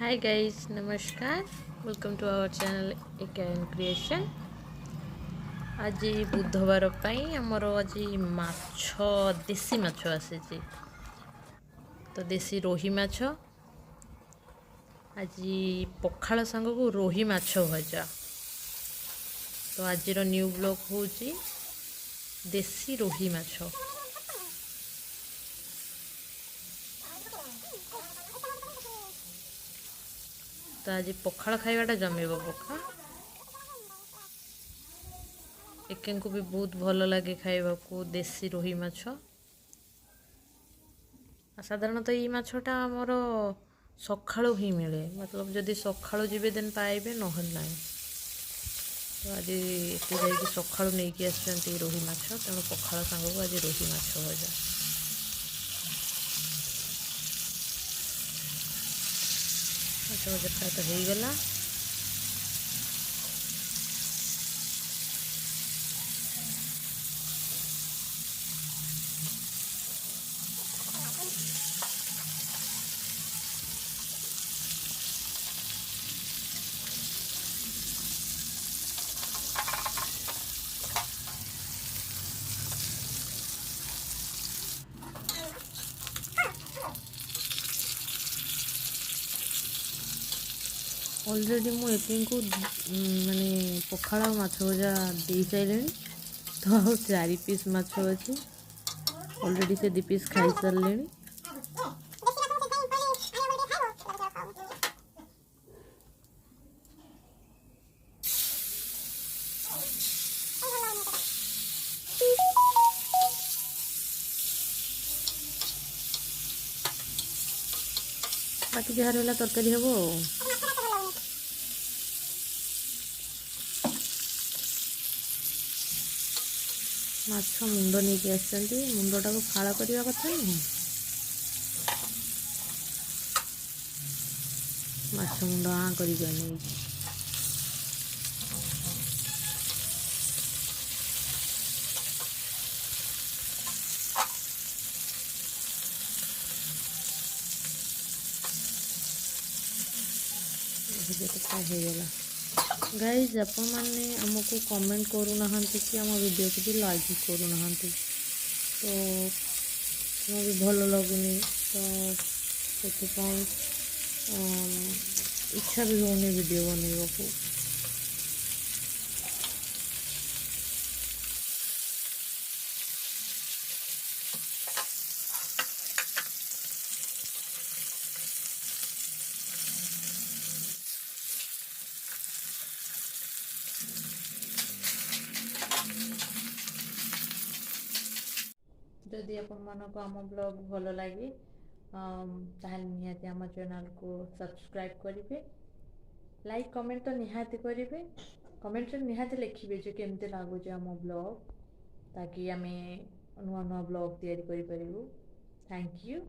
Hi guys, नमस्कार। Welcome to our channel एक and creation. आज बुधवार आमर आज माछ देसी माछ आसी, तो देसी रोही माछ आज पखाल सांग को रोही माछ भजा। तो आज न्यू ब्लॉग हूँ देसी रोही माछ। तो आज पखाल खाइबाटा जमेब पक्का। एकें को भी बहुत भल लगे खाइबा को देसी रोही माछ। साधारणतः ये माछटा आमर सकाळु ही मिले, मतलब जदि सकाळु जीवे देन पाइबे नहल ना। तो आज ये जाकि सकाळु नहीं कि आसछन्ती रोही माछ, तेणु पखाल सांग को आज रोही माछ भजा। माछ भजा तो हो गला। ऑलरेडी मु एक को माने पखाल माछ भजा दे सारे। तो आ 4 पीस माछ अच्छी ऑलरेडी से 2 पीस खाई सारे। बाकी जहाँ रहा तरकारी हम माछ मुंड नहीं कि आसछन्ती। मुंडटा को फाड़ करने कथा नुह, माछ मुंड आँ कर नहीं। होगला गाइज, आपण मैंने आमको कमेंट करूना कि आम वीडियो को भी लाइक करूना, तो भी भल लगुनि। तो से इच्छा भी होनी वीडियो बनवा को। जदि आपण मानक आम ब्लॉग भल लगे ताहले निहाती आम चैनल को सब्सक्राइब करेंगे। लाइक कमेंट तो निहाती करेंगे। कमेंट निहाती लिखिए जो केमती लगुच आम ब्लॉग, ताकि आम नुआ नुआ ब्लॉग तैयारी करें। Thank you.